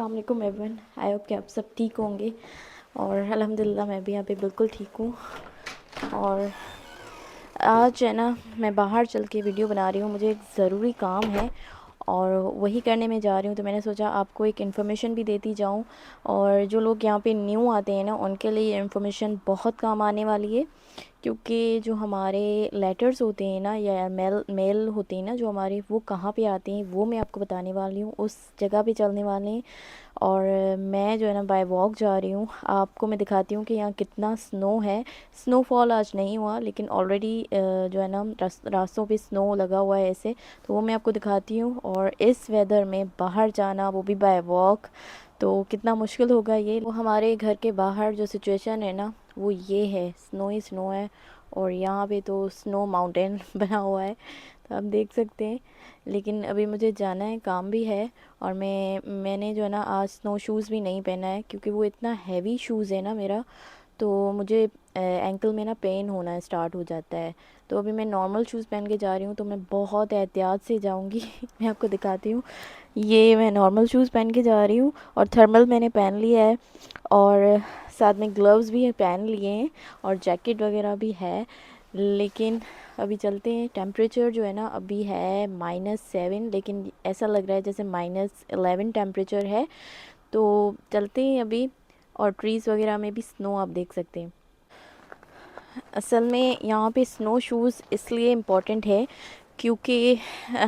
अस्सलाम वालेकुम everyone. I hope कि आप सब ठीक होंगे और अल्हम्दुलिल्लाह मैं भी यहाँ पे बिल्कुल ठीक हूँ। और आज है ना, मैं बाहर चल के वीडियो बना रही हूँ, मुझे एक ज़रूरी काम है और वही करने में जा रही हूँ। तो मैंने सोचा आपको एक इन्फॉर्मेशन भी देती जाऊँ, और जो लोग यहाँ पे न्यू आते हैं ना, उनके लिए ये इन्फॉर्मेशन बहुत काम आने वाली है। क्योंकि जो हमारे लेटर्स होते हैं ना, या मेल होते हैं ना जो हमारे, वो कहाँ पे आते हैं वो मैं आपको बताने वाली हूँ, उस जगह पे चलने वाले हैं। और मैं जो है ना बाय वॉक जा रही हूँ। आपको मैं दिखाती हूँ कि यहाँ कितना स्नो है। स्नोफॉल आज नहीं हुआ, लेकिन ऑलरेडी जो है ना रास्तों पे स्नो लगा हुआ है ऐसे, तो वो मैं आपको दिखाती हूँ। और इस वेदर में बाहर जाना, वो भी बाय वॉक, तो कितना मुश्किल होगा ये। वो हमारे घर के बाहर जो सिचुएशन है ना, वो ये है, स्नो ही स्नो है। और यहाँ पे तो स्नो माउंटेन बना हुआ है, तो आप देख सकते हैं। लेकिन अभी मुझे जाना है, काम भी है। और मैंने जो है ना आज स्नो शूज़ भी नहीं पहना है, क्योंकि वो इतना हैवी शूज़ है ना मेरा, तो मुझे एंकल में ना पेन होना स्टार्ट हो जाता है। तो अभी मैं नॉर्मल शूज़ पहन के जा रही हूँ, तो मैं बहुत एहतियात से जाऊँगी। मैं आपको दिखाती हूँ, ये मैं नॉर्मल शूज़ पहन के जा रही हूँ और थर्मल मैंने पहन लिया है, और साथ में ग्लव्स भी पहन लिए हैं और जैकेट वगैरह भी है। लेकिन अभी चलते हैं। टेम्परेचर जो है ना अभी है -7, लेकिन ऐसा लग रहा है जैसे -11 टेम्परेचर है। तो चलते हैं अभी। और ट्रीज़ वगैरह में भी स्नो आप देख सकते हैं। असल में यहाँ पे स्नो शूज़ इसलिए इम्पोर्टेंट है क्योंकि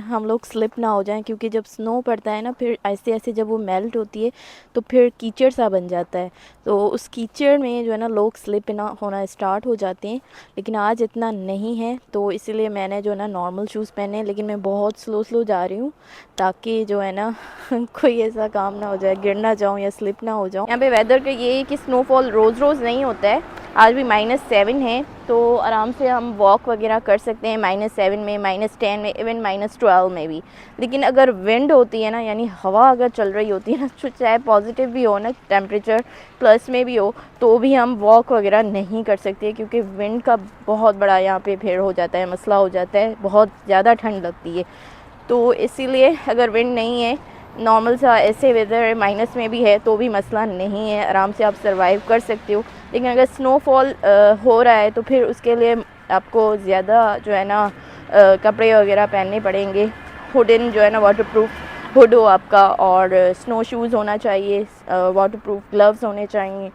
हम लोग स्लिप ना हो जाएं, क्योंकि जब स्नो पड़ता है ना, फिर ऐसे ऐसे जब वो मेल्ट होती है तो फिर कीचड़ सा बन जाता है। तो उस कीचड़ में जो है ना लोग स्लिप ना होना स्टार्ट हो जाते हैं। लेकिन आज इतना नहीं है, तो इसीलिए मैंने जो है ना नॉर्मल शूज़ पहने हैं। लेकिन मैं बहुत स्लो स्लो जा रही हूँ, ताकि जो है ना कोई ऐसा काम ना हो जाए, गिर ना जाऊँ या स्लिप ना हो जाऊँ। यहाँ पे वेदर का ये है कि स्नोफॉल रोज़ रोज़ नहीं होता है। आज भी -7 है, तो आराम से हम वॉक वगैरह कर सकते हैं -7 में, -10 में, इवन -12 में भी। लेकिन अगर विंड होती है ना, यानी हवा अगर चल रही होती है ना, तो चाहे पॉजिटिव भी हो ना, टेम्परेचर प्लस में भी हो, तो भी हम वॉक वगैरह नहीं कर सकते, क्योंकि विंड का बहुत बड़ा यहाँ पे फिर हो जाता है, मसला हो जाता है, बहुत ज़्यादा ठंड लगती है। तो इसीलिए अगर विंड नहीं है, नॉर्मल सा ऐसे वेदर माइनस में भी है, तो भी मसला नहीं है, आराम से आप सर्वाइव कर सकते हो। लेकिन अगर स्नोफॉल हो रहा है, तो फिर उसके लिए आपको ज़्यादा जो है ना कपड़े वगैरह पहनने पड़ेंगे। हुडन जो है ना वाटरप्रूफ हुड हो आपका, और स्नो शूज़ होना चाहिए, वाटरप्रूफ ग्लव्स होने चाहिए।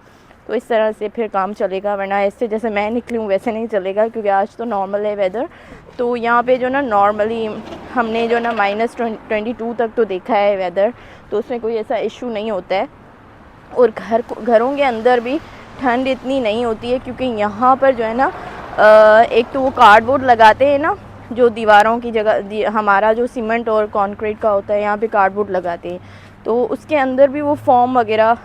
तो इस तरह से फिर काम चलेगा, वरना ऐसे जैसे मैं निकली हूँ वैसे नहीं चलेगा, क्योंकि आज तो नॉर्मल है वेदर। तो यहाँ पे जो ना नॉर्मली हमने जो ना -22 तक तो देखा है वेदर, तो उसमें कोई ऐसा इशू नहीं होता है। और घरों के अंदर भी ठंड इतनी नहीं होती है, क्योंकि यहाँ पर जो है ना एक तो वो कार्डबोर्ड लगाते हैं ना, जो दीवारों की जगह हमारा जो सीमेंट और कंक्रीट का होता है, यहाँ पे कार्डबोर्ड लगाते हैं, तो उसके अंदर भी वो फॉर्म वगैरह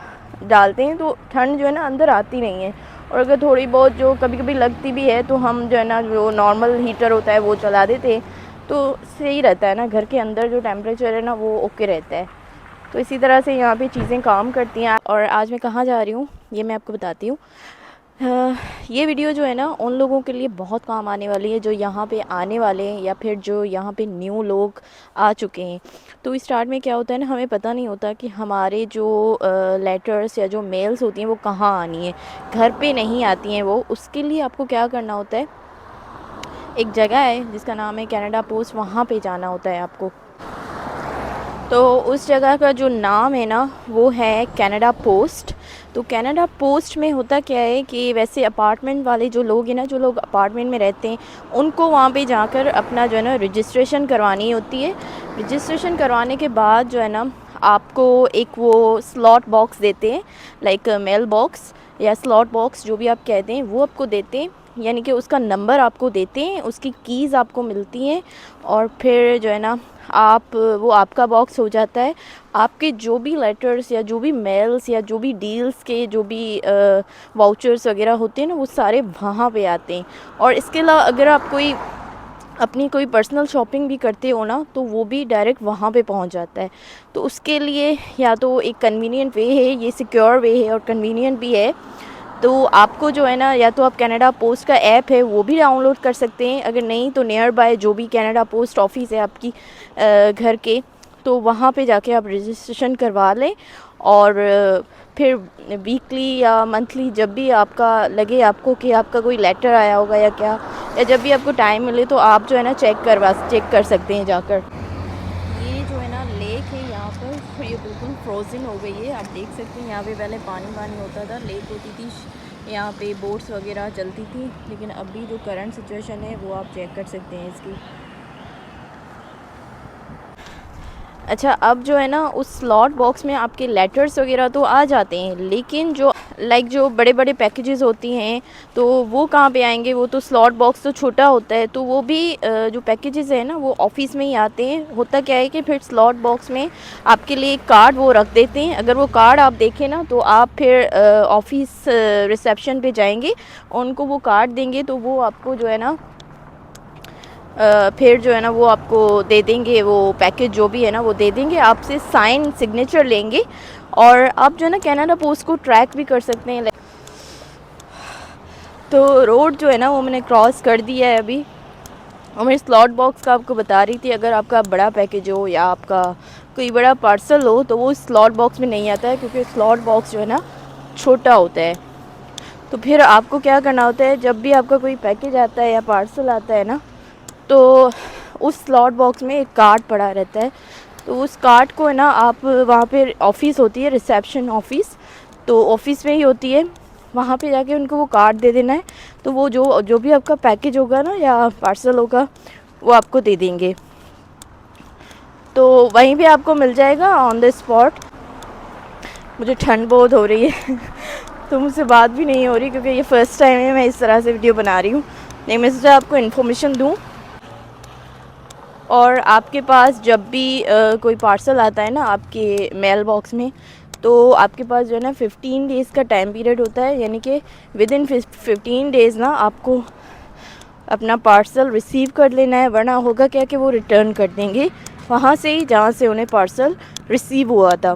डालते हैं, तो ठंड जो है ना अंदर आती नहीं है। और अगर थोड़ी बहुत जो कभी कभी लगती भी है, तो हम जो है ना जो नॉर्मल हीटर होता है वो चला देते हैं, तो सही रहता है ना, घर के अंदर जो टेम्परेचर है ना वो ओके रहता है। तो इसी तरह से यहाँ पे चीज़ें काम करती हैं। और आज मैं कहाँ जा रही हूँ ये मैं आपको बताती हूँ। ये वीडियो जो है ना उन लोगों के लिए बहुत काम आने वाली है जो यहाँ पे आने वाले हैं, या फिर जो यहाँ पे न्यू लोग आ चुके हैं। तो स्टार्ट में क्या होता है ना, हमें पता नहीं होता कि हमारे जो लेटर्स या जो मेल्स होती हैं वो कहाँ आनी है, घर पे नहीं आती हैं वो। उसके लिए आपको क्या करना होता है, एक जगह है जिसका नाम है कनाडा पोस्ट, वहाँ पे जाना होता है आपको। तो उस जगह का जो नाम है ना वो है कनाडा पोस्ट। तो कनाडा पोस्ट में होता क्या है कि वैसे अपार्टमेंट वाले जो लोग हैं ना, जो लोग अपार्टमेंट में रहते हैं, उनको वहाँ पे जाकर अपना जो है ना रजिस्ट्रेशन करवानी होती है। रजिस्ट्रेशन करवाने के बाद जो है ना आपको एक वो स्लॉट बॉक्स देते हैं, लाइक मेल बॉक्स या स्लॉट बॉक्स जो भी आप कहते हैं, वो आपको देते हैं। यानी कि उसका नंबर आपको देते हैं, उसकी कीज़ आपको मिलती हैं, और फिर जो है ना आप वो आपका बॉक्स हो जाता है। आपके जो भी लेटर्स या जो भी मेल्स या जो भी डील्स के जो भी वाउचर्स वगैरह होते हैं ना, वो सारे वहाँ पे आते हैं। और इसके अलावा अगर आप कोई अपनी कोई पर्सनल शॉपिंग भी करते हो ना, तो वो भी डायरेक्ट वहाँ पे पहुँच जाता है। तो उसके लिए या तो एक कन्वीनियंट वे है, ये सिक्योर वे है और कन्वीनियंट भी है। तो आपको जो है ना, या तो आप कनाडा पोस्ट का ऐप है वो भी डाउनलोड कर सकते हैं, अगर नहीं तो नियर बाय जो भी कनाडा पोस्ट ऑफिस है आपकी घर के, तो वहाँ पे जाके आप रजिस्ट्रेशन करवा लें, और फिर वीकली या मंथली जब भी आपका लगे आपको कि आपका कोई लेटर आया होगा या क्या, या जब भी आपको टाइम मिले तो आप जो है ना चेक कर सकते हैं जाकर। ये जो है ना लेक है यहाँ पर, ये बिल्कुल फ्रोज़न हो गई है। आप देख सकते हैं यहाँ पे पहले पानी पानी होता था, लेक होती थी, यहाँ पे बोट्स वगैरह चलती थी, लेकिन अभी जो करंट सिचुएशन है वो आप चेक कर सकते हैं इसकी। अच्छा, अब जो है ना उस स्लॉट बॉक्स में आपके लेटर्स वगैरह तो आ जाते हैं, लेकिन जो बड़े बड़े पैकेजेस होती हैं तो वो कहाँ पे आएंगे? वो तो स्लॉट बॉक्स तो छोटा होता है, तो वो भी जो पैकेजेस है ना वो ऑफिस में ही आते हैं। होता क्या है कि फिर स्लॉट बॉक्स में आपके लिए एक कार्ड वो रख देते हैं। अगर वो कार्ड आप देखें ना तो आप फिर ऑफिस रिसेप्शन पे जाएंगे, उनको वो कार्ड देंगे तो वो आपको जो है ना फिर जो है ना वो आपको दे देंगे, वो पैकेज जो भी है ना वो दे देंगे, आपसे साइन सिग्नेचर लेंगे, और आप जो है ना कनाडा पोस्ट को ट्रैक भी कर सकते हैं। तो रोड जो है ना वो मैंने क्रॉस कर दिया है अभी, और मैं स्लॉट बॉक्स का आपको बता रही थी, अगर आपका बड़ा पैकेज हो या आपका कोई बड़ा पार्सल हो तो वो स्लॉट बॉक्स में नहीं आता है, क्योंकि स्लॉट बॉक्स जो है ना छोटा होता है। तो फिर आपको क्या करना होता है, जब भी आपका कोई पैकेज आता है या पार्सल आता है ना, तो उस स्लॉट बॉक्स में एक कार्ड पड़ा रहता है, तो उस कार्ड को है ना आप वहाँ पे ऑफ़िस होती है, रिसेप्शन ऑफ़िस, तो ऑफ़िस में ही होती है, वहाँ पे जाके उनको वो कार्ड दे देना है, तो वो जो भी आपका पैकेज होगा ना या पार्सल होगा वो आपको दे देंगे, तो वहीं पे आपको मिल जाएगा ऑन द स्पॉट। मुझे ठंड बहुत हो रही है तो मुझसे बात भी नहीं हो रही, क्योंकि ये फ़र्स्ट टाइम है मैं इस तरह से वीडियो बना रही हूँ, नहीं मैं सोचा आपको इन्फॉर्मेशन दूँ। और आपके पास जब भी कोई पार्सल आता है ना आपके मेल बॉक्स में, तो आपके पास जो है ना 15 डेज़ का टाइम पीरियड होता है, यानी कि विद इन 15 डेज़ ना आपको अपना पार्सल रिसीव कर लेना है, वरना होगा क्या कि वो रिटर्न कर देंगे वहाँ से ही जहाँ से उन्हें पार्सल रिसीव हुआ था।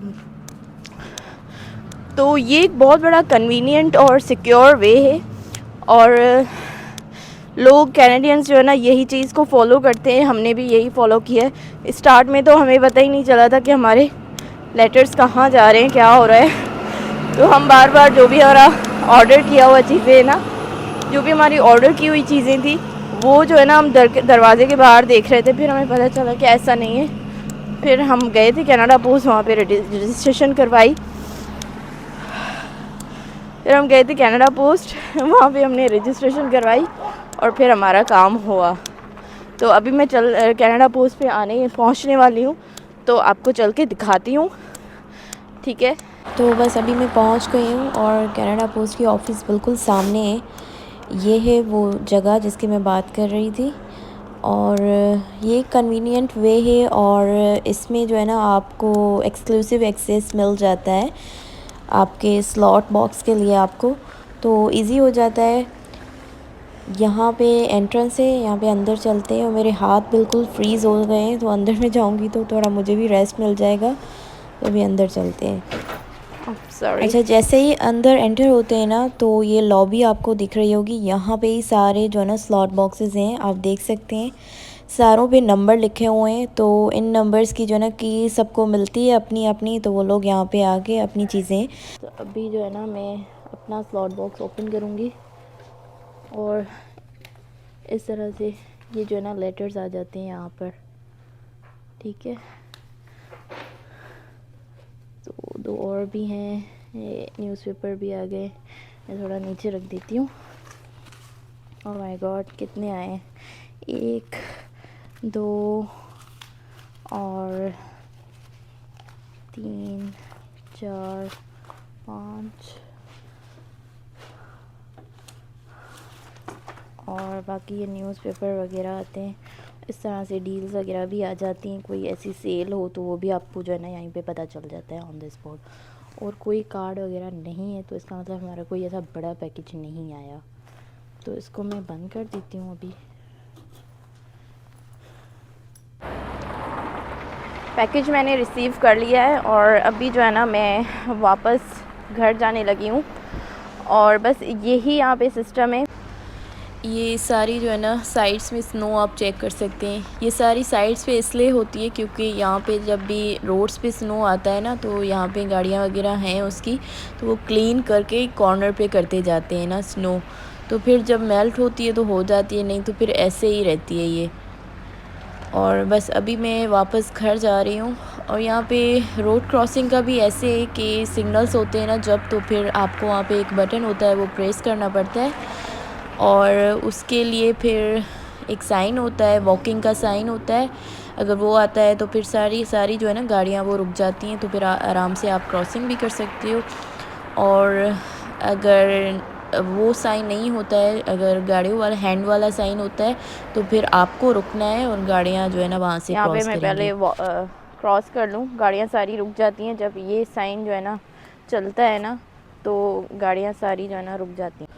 तो ये एक बहुत बड़ा कन्वीनियंट और सिक्योर वे है, और लोग कैनेडियंस जो है ना यही चीज़ को फॉलो करते हैं, हमने भी यही फॉलो किया है। स्टार्ट में तो हमें पता ही नहीं चला था कि हमारे लेटर्स कहाँ जा रहे हैं, क्या हो रहा है, तो हम बार बार जो भी हमारा ऑर्डर किया हुआ चीज़ें है ना, जो भी हमारी ऑर्डर की हुई चीज़ें थी वो जो है ना हम दरवाजे के बाहर देख रहे थे, फिर हमें पता चला कि ऐसा नहीं है। फिर हम गए थे कनाडा पोस्ट, वहाँ पे रजिस्ट्रेशन करवाई, फिर हम गए थे कनाडा पोस्ट, वहाँ पे हमने रजिस्ट्रेशन करवाई और फिर हमारा काम हुआ। तो अभी मैं कनाडा पोस्ट पे पहुँचने वाली हूँ, तो आपको चल के दिखाती हूँ, ठीक है। तो बस अभी मैं पहुँच गई हूँ और कनाडा पोस्ट की ऑफ़िस बिल्कुल सामने है। ये है वो जगह जिसकी मैं बात कर रही थी, और ये कन्वीनियंट वे है, और इसमें जो है ना आपको एक्सक्लूसिव एक्सेस मिल जाता है आपके स्लॉट बॉक्स के लिए आपको, तो इजी हो जाता है। यहाँ पे एंट्रेंस है, यहाँ पे अंदर चलते हैं, और मेरे हाथ बिल्कुल फ्रीज़ हो गए हैं, तो अंदर में जाऊँगी तो थोड़ा मुझे भी रेस्ट मिल जाएगा, तो अभी अंदर चलते हैं। अच्छा, जैसे ही अंदर एंटर होते हैं ना तो ये लॉबी आपको दिख रही होगी, यहाँ पे ही सारे जो है ना स्लॉट बॉक्सेस हैं, आप देख सकते हैं सारों पे नंबर लिखे हुए हैं, तो इन नंबर्स की जो है ना की सबको मिलती है अपनी अपनी, तो वो लोग यहाँ पे आके अपनी चीज़ें। तो अभी जो है ना मैं अपना स्लॉट बॉक्स ओपन करूँगी, और इस तरह से ये जो है ना लेटर्स आ जाते हैं यहाँ पर, ठीक है। तो दो और भी हैं, ये न्यूज़पेपर भी आ गए, मैं थोड़ा नीचे रख देती हूँ। ओह माय गॉड, कितने आए हैं, 1 2 और 3 4 5, और बाकी ये न्यूज़पेपर वगैरह आते हैं। इस तरह से डील्स वगैरह भी आ जाती हैं, कोई ऐसी सेल हो तो वो भी आपको जो है ना यहीं पे पता चल जाता है ऑन द स्पॉट। और कोई कार्ड वगैरह नहीं है तो इसका मतलब हमारा कोई ऐसा बड़ा पैकेज नहीं आया, तो इसको मैं बंद कर देती हूँ अभी। पैकेज मैंने रिसीव कर लिया है, और अभी जो है ना मैं वापस घर जाने लगी हूँ, और बस यही यहाँ पे सिस्टम है। ये सारी जो है ना साइड्स में स्नो आप चेक कर सकते हैं। ये सारी साइड्स पे इसलिए होती है क्योंकि यहाँ पे जब भी रोड्स पे स्नो आता है ना, तो यहाँ पे गाड़ियाँ वगैरह हैं उसकी, तो वो क्लीन करके कॉर्नर पे करते जाते हैं ना स्नो, तो फिर जब मेल्ट होती है तो हो जाती है, नहीं तो फिर ऐसे ही रहती है ये। और बस अभी मैं वापस घर जा रही हूँ। और यहाँ पे रोड क्रॉसिंग का भी ऐसे है कि सिग्नल्स होते हैं ना जब, तो फिर आपको वहाँ पे एक बटन होता है वो प्रेस करना पड़ता है, और उसके लिए फिर एक साइन होता है, वॉकिंग का साइन होता है। अगर वो आता है तो फिर सारी जो है ना गाड़ियाँ वो रुक जाती हैं, तो फिर आराम से आप क्रॉसिंग भी कर सकते हो। और अगर वो साइन नहीं होता है, अगर गाड़ियों वाला हैंड वाला साइन होता है, तो फिर आपको रुकना है और गाड़ियाँ जो है ना वहाँ से यहाँ पे क्रॉस मैं करेंगी। पहले क्रॉस कर लूँ, गाड़ियाँ सारी रुक जाती हैं जब ये साइन जो है ना चलता है ना, तो गाड़ियाँ सारी जो है ना रुक जाती हैं।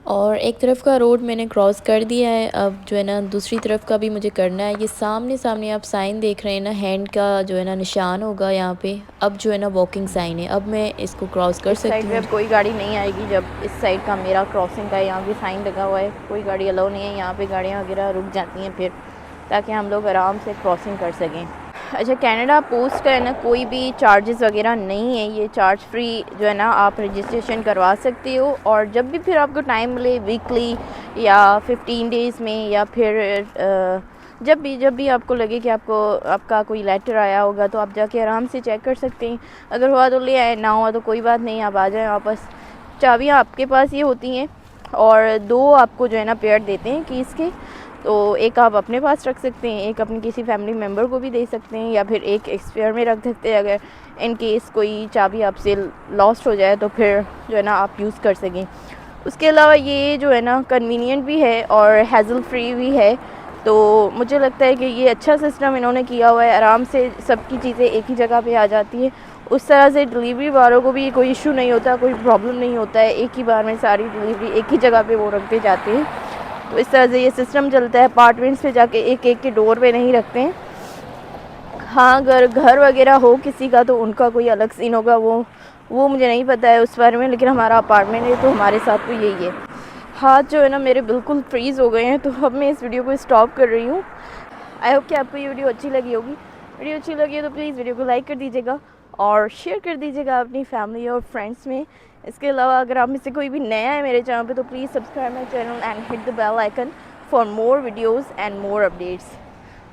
और एक तरफ का रोड मैंने क्रॉस कर दिया है, अब जो है ना दूसरी तरफ का भी मुझे करना है। ये सामने सामने आप साइन देख रहे हैं ना, हैंड का जो है ना निशान होगा यहाँ पे, अब जो है ना वॉकिंग साइन है, अब मैं इसको क्रॉस कर इस साइड सकती पे हूँ। अब कोई गाड़ी नहीं आएगी। जब इस साइड का मेरा क्रॉसिंग का यहाँ भी साइन लगा हुआ है, कोई गाड़ी अलाउ नहीं है, यहाँ पे गाड़ियाँ वगैरह रुक जाती हैं फिर, ताकि हम लोग आराम से क्रॉसिंग कर सकें। अच्छा, कनाडा पोस्ट का है ना कोई भी चार्जेस वगैरह नहीं है, ये चार्ज फ्री जो है ना आप रजिस्ट्रेशन करवा सकते हो। और जब भी फिर आपको टाइम मिले, वीकली या 15 डेज़ में, या फिर जब भी आपको लगे कि आपका कोई लेटर आया होगा, तो आप जाके आराम से चेक कर सकते हैं। अगर हुआ तो ले आए, ना हुआ तो कोई बात नहीं, आप आ जाएँ वापस। चाबियाँ आपके पास ये होती हैं, और 2 आपको जो है ना पेयर देते हैं कीज़ के। तो एक आप अपने पास रख सकते हैं, एक अपने किसी फैमिली मेम्बर को भी दे सकते हैं, या फिर एक स्पेयर में रख सकते हैं, अगर इन केस कोई चाबी आपसे लॉस्ट हो जाए तो फिर जो है ना आप यूज़ कर सकें। उसके अलावा ये जो है ना कन्वीनियंट भी है और हैज़ल फ्री भी है। तो मुझे लगता है कि ये अच्छा सिस्टम इन्होंने किया हुआ है, आराम से सबकी चीज़ें एक ही जगह पे आ जाती है। उस तरह से डिलीवरी वालों को भी कोई इशू नहीं होता, कोई प्रॉब्लम नहीं होता है, एक ही बार में सारी डिलीवरी एक ही जगह पे वो रखते जाते हैं। तो इस तरह से ये सिस्टम चलता है। अपार्टमेंट्स पे जाके एक एक के डोर पे नहीं रखते हैं। हाँ, अगर घर वगैरह हो किसी का तो उनका कोई अलग सीन होगा, वो मुझे नहीं पता है उस बारे में, लेकिन हमारा अपार्टमेंट है तो हमारे साथ तो यही है। हाथ जो है ना मेरे बिल्कुल फ्रीज़ हो गए हैं, तो अब मैं इस वीडियो को स्टॉप कर रही हूँ। आई होप कि आपको ये वीडियो अच्छी लगी होगी। वीडियो अच्छी लगी है तो प्लीज़ वीडियो को लाइक कर दीजिएगा और शेयर कर दीजिएगा अपनी फैमिली और फ्रेंड्स में। इसके अलावा अगर आप में से कोई भी नया है मेरे चैनल पे, तो please subscribe my channel and hit the bell icon for more videos and more updates.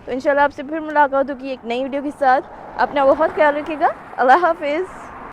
तो इंशाल्लाह आपसे फिर मुलाकात होगी एक नई वीडियो के साथ। अपना बहुत ख्याल रखिएगा। अल्लाह हाफिज़।